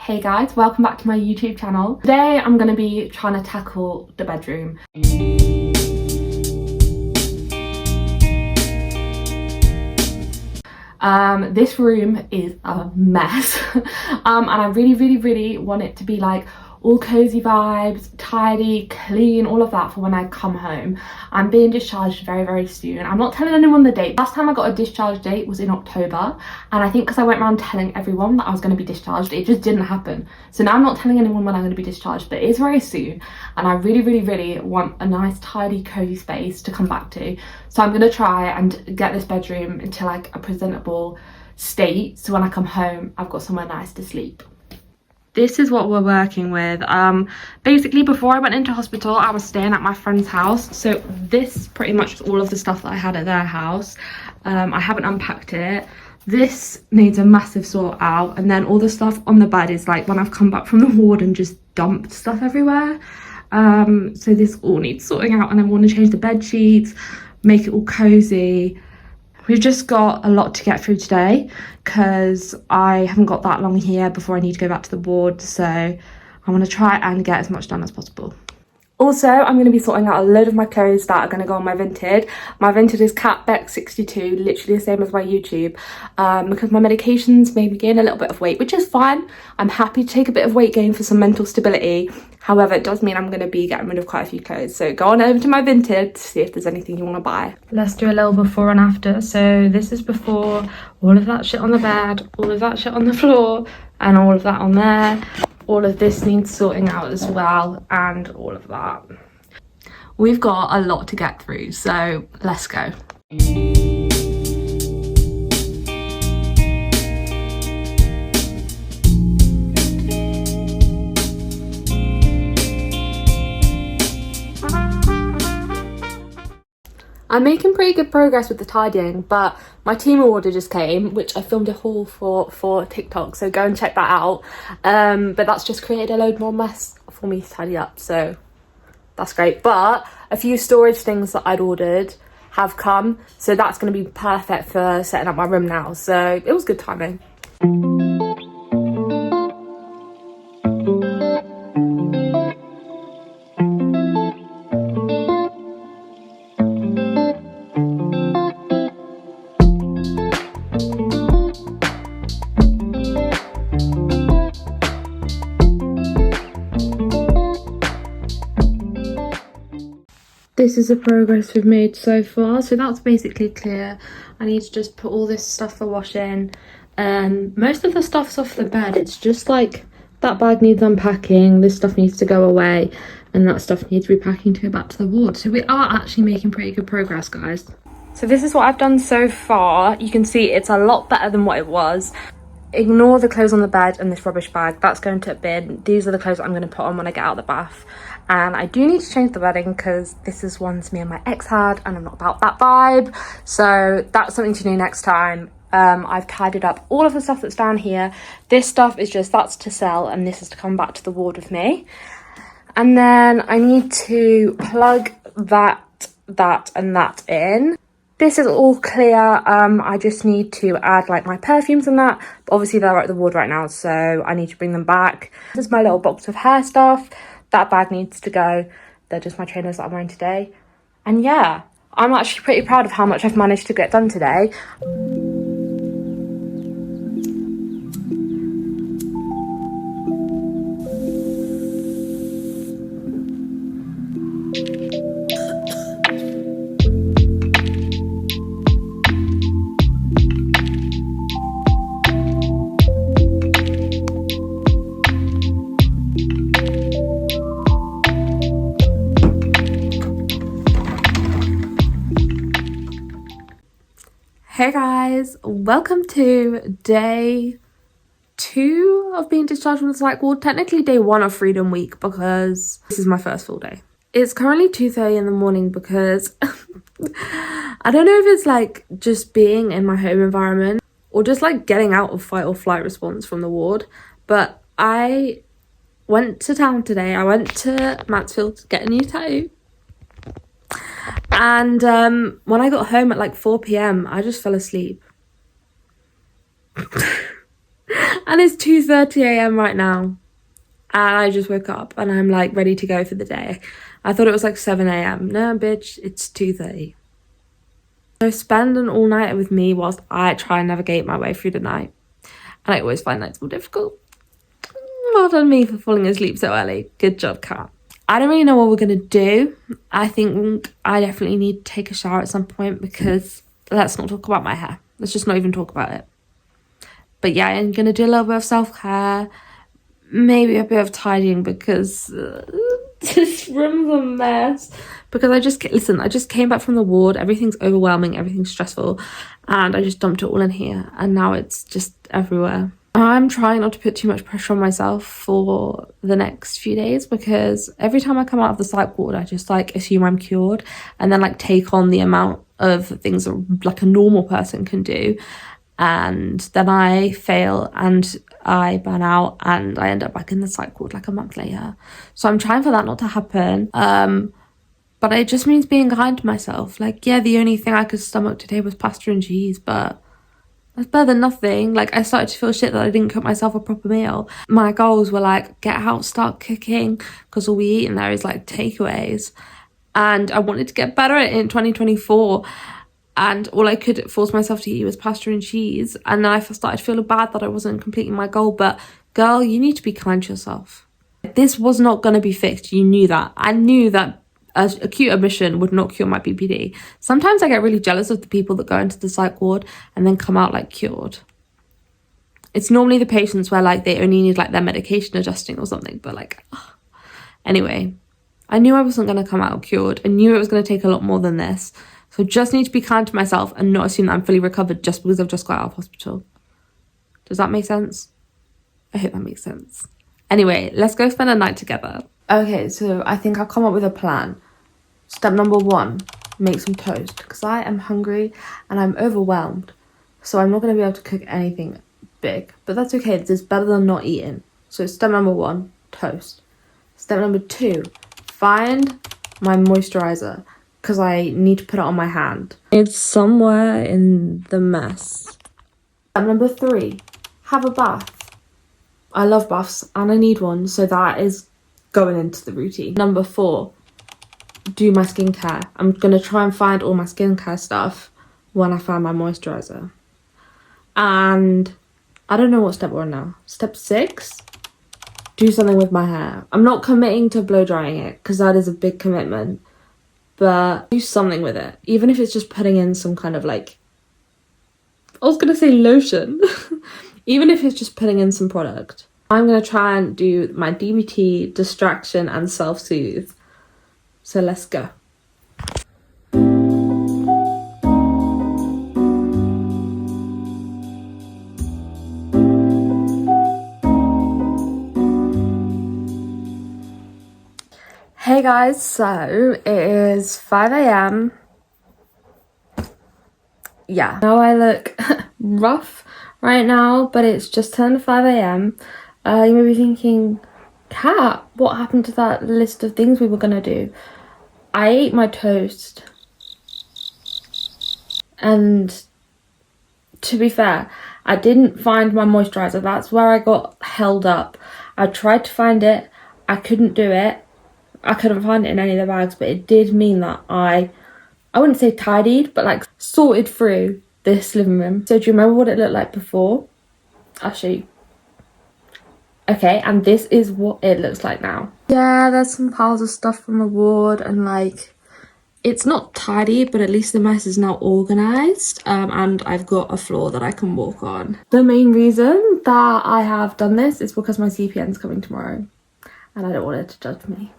Hey guys, welcome back to my YouTube channel. Today I'm going to be trying to tackle the bedroom. This room is a mess and I really want it to be like all cozy vibes, tidy, clean, all of that for when I come home. I'm being discharged very soon. I'm not telling anyone the date. Last time I got a discharge date was in October, and I think because I went around telling everyone that I was going to be discharged, it just didn't happen. So now I'm not telling anyone when I'm going to be discharged, but it is very soon, and I really want a nice tidy cozy space to come back to. So I'm going to try and get this bedroom into like a presentable state, so when I come home I've got somewhere nice to sleep. This is what we're working with. Basically before I went into hospital I was staying at my friend's house, so this pretty much is all of the stuff that I had at their house. I haven't unpacked it. This needs a massive sort out, and then all the stuff on the bed is like when I've come back from the ward and just dumped stuff everywhere. So this all needs sorting out, and I want to change the bed sheets, make it all cozy. We've just got a lot to get through today because I haven't got that long here before I need to go back to the ward, so I want to try and get as much done as possible. Also, I'm going to be sorting out a load of my clothes that are going to go on my Vinted. My Vinted is catbeck62, literally the same as my YouTube, because my medications made me gain a little bit of weight, which is fine. I'm happy to take a bit of weight gain for some mental stability. However, it does mean I'm going to be getting rid of quite a few clothes. So go on over to my Vinted to see if there's anything you want to buy. Let's do a little before and after. So this is before, all of that shit on the bed, all of that shit on the floor, and all of that on there. All of this needs sorting out as well, and all of that. We've got a lot to get through, so let's go. I'm making pretty good progress with the tidying, but my Temu order just came, which I filmed a haul for TikTok, so go and check that out. But that's just created a load more mess for me to tidy up, so that's great. But a few storage things that I'd ordered have come, so that's going to be perfect for setting up my room now, so it was good timing. This is the progress we've made so far, so that's basically clear. I need to just put all this stuff for washing. Most of the stuff's off the bed. It's just like that bag needs unpacking, this stuff needs to go away, and that stuff needs repacking to go back to the ward. So we are actually making pretty good progress, guys. So this is what I've done so far. You can see it's a lot better than what it was. Ignore the clothes on the bed and this rubbish bag, that's going to a bin. These are the clothes I'm going to put on when I get out of the bath. And I do need to change the bedding because this is ones me and my ex had, and I'm not about that vibe, so that's something to do next time. I've tidied up all of the stuff that's down here. This stuff is just, that's to sell, and this is to come back to the ward with me. And then I need to plug that and that in. This is all clear. I just need to add like my perfumes and that, but obviously they're at the ward right now, so I need to bring them back. This is my little box of hair stuff. That bag needs to go. They're just my trainers that I'm wearing today. And yeah, I'm actually pretty proud of how much I've managed to get done today. Hey guys, welcome to day 2 of being discharged from the psych ward. Technically day 1 of Freedom Week because this is my first full day. It's currently 2:30 in the morning because I don't know if it's like just being in my home environment or just like getting out of fight or flight response from the ward, but I went to town today. I went to Mansfield to get a new tattoo. And when I got home at like 4 p.m, I just fell asleep. And it's 2:30 a.m. right now. And I just woke up and I'm like ready to go for the day. I thought it was like 7 a.m. No, bitch, it's 2:30. So spend an all-nighter with me whilst I try and navigate my way through the night. And I always find nights more difficult. Well done me for falling asleep so early. Good job, Kat. I don't really know what we're going to do. I think I definitely need to take a shower at some point because let's not talk about my hair. Let's just not even talk about it. But yeah, I'm going to do a little bit of self-care. Maybe a bit of tidying because this room's a mess. Because I just came back from the ward. Everything's overwhelming. Everything's stressful. And I just dumped it all in here. And now it's just everywhere. I'm trying not to put too much pressure on myself for the next few days because every time I come out of the psych ward, I just like assume I'm cured and then like take on the amount of things that like a normal person can do. And then I fail and I burn out and I end up back in the psych ward like a month later. So I'm trying for that not to happen. But it just means being kind to myself. Like, yeah, the only thing I could stomach today was pasta and cheese, but that's better than nothing. Like, I started to feel shit that I didn't cook myself a proper meal. My goals were like, get out, start cooking, because all we eat in there is like takeaways. And I wanted to get better at it in 2024. And all I could force myself to eat was pasta and cheese. And then I started feeling bad that I wasn't completing my goal. But girl, you need to be kind to yourself. This was not going to be fixed. You knew that. I knew that acute admission would not cure my BPD. Sometimes I get really jealous of the people that go into the psych ward and then come out like cured. It's normally the patients where like they only need like their medication adjusting or something, but like, ugh. Anyway, I knew I wasn't going to come out cured. I knew it was going to take a lot more than this. So just need to be kind to myself and not assume that I'm fully recovered just because I've just got out of hospital. Does that make sense? I hope that makes sense. Anyway, let's go spend a night together. Okay, so I think I'll come up with a plan. Step number 1, make some toast because I am hungry and I'm overwhelmed. So I'm not going to be able to cook anything big, but that's okay. It's better than not eating. So step number 1, toast. Step number 2, find my moisturizer because I need to put it on my hand. It's somewhere in the mess. Step number 3, have a bath. I love baths and I need one, so that is going into the routine. Number 4, do my skincare. I'm gonna try and find all my skincare stuff when I find my moisturizer. And I don't know what step we're on now. Step 6, do something with my hair. I'm not committing to blow drying it because that is a big commitment, but do something with it. Even if it's just putting in some kind of like, I was gonna say lotion. Even if it's just putting in some product. I'm gonna try and do my DBT, distraction and self-soothe. So let's go. Hey guys, so it is 5 a.m. Yeah, now I look rough right now, but it's just turned 5 a.m. You may be thinking, Kat, what happened to that list of things we were gonna do? I ate my toast. And to be fair, I didn't find my moisturizer. That's where I got held up. I tried to find it. I couldn't do it. I couldn't find it in any of the bags, but it did mean that I wouldn't say tidied, but like sorted through this living room. So do you remember what it looked like before? I'll show you. Okay, and this is what it looks like now. Yeah, there's some piles of stuff from the ward and like, it's not tidy, but at least the mess is now organised, and I've got a floor that I can walk on. The main reason that I have done this is because my CPN's coming tomorrow and I don't want her to judge me.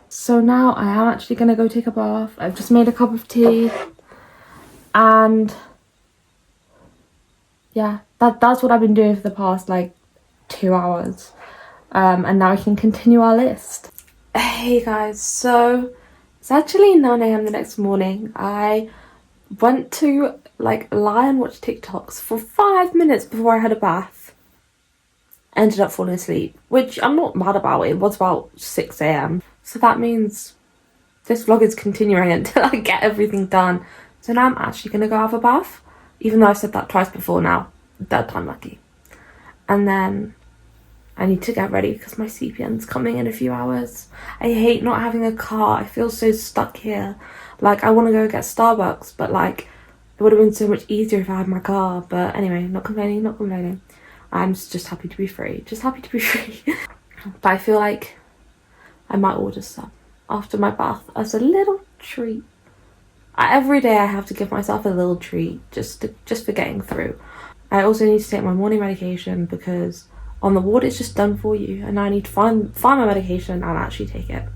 So now I am actually going to go take a bath. I've just made a cup of tea and yeah, that's what I've been doing for the past like 2 hours. And now I can continue our list. Hey guys, so it's actually 9 a.m. the next morning. I went to like lie and watch TikToks for 5 minutes before I had a bath. Ended up falling asleep, which I'm not mad about. It was about 6 a.m. So that means this vlog is continuing until I get everything done. So now I'm actually gonna go have a bath, even though I've said that twice before now. That time lucky. And then I need to get ready because my CPN's coming in a few hours. I hate not having a car. I feel so stuck here. Like, I want to go get Starbucks, but like, it would have been so much easier if I had my car. But anyway, not complaining, not complaining. I'm just happy to be free. Just happy to be free. But I feel like I might order some after my bath as a little treat. Every day I have to give myself a little treat just for getting through. I also need to take my morning medication because on the ward it's just done for you, and I need to find my medication and actually take it.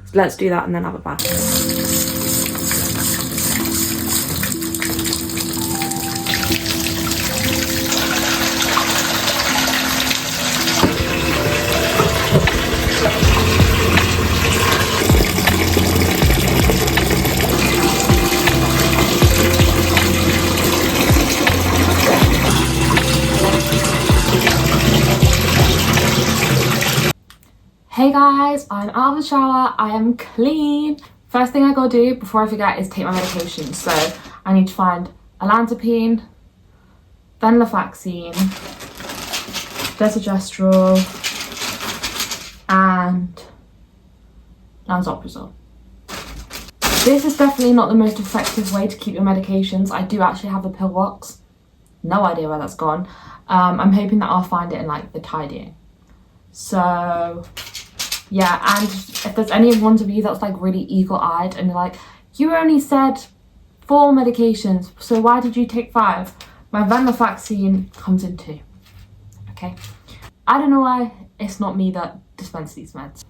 So let's do that and then have a bath. Hey guys, I'm out of the shower, I am clean. First thing I gotta do before I forget is take my medication. So I need to find olanzapine, venlafaxine, desogestrel, and lansoprazole. This is definitely not the most effective way to keep your medications. I do actually have a pill box. No idea where that's gone. I'm hoping that I'll find it in like the tidying. So yeah, and if there's any one of you that's like really eagle-eyed and you're like, you only said 4 medications, so why did you take 5? My venlafaxine comes in 2. Okay, I don't know why it's not me that dispenses these meds.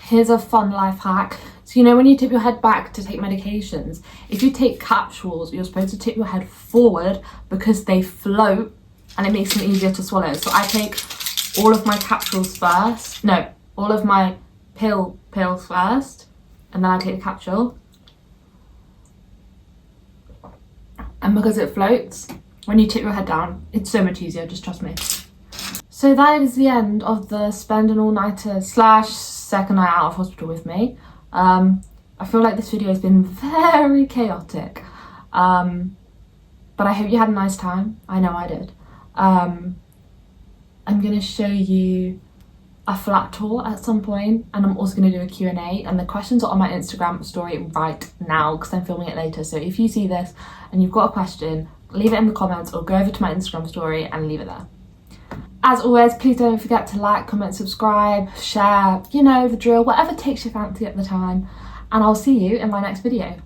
Here's a fun life hack. So you know when you tip your head back to take medications, if you take capsules, you're supposed to tip your head forward because they float and it makes them easier to swallow. So I take all of my capsules first. No, all of my pills first, and then I take the capsule. And because it floats, when you tip your head down, it's so much easier, just trust me. So that is the end of the spend an all-nighter / second night out of hospital with me. I feel like this video has been very chaotic, but I hope you had a nice time. I know I did. I'm going to show you a flat tour at some point, and I'm also going to do a Q&A, and the questions are on my Instagram story right now because I'm filming it later. So if you see this and you've got a question, leave it in the comments or go over to my Instagram story and leave it there. As always, please don't forget to like, comment, subscribe, share, you know the drill, whatever takes your fancy at the time, and I'll see you in my next video.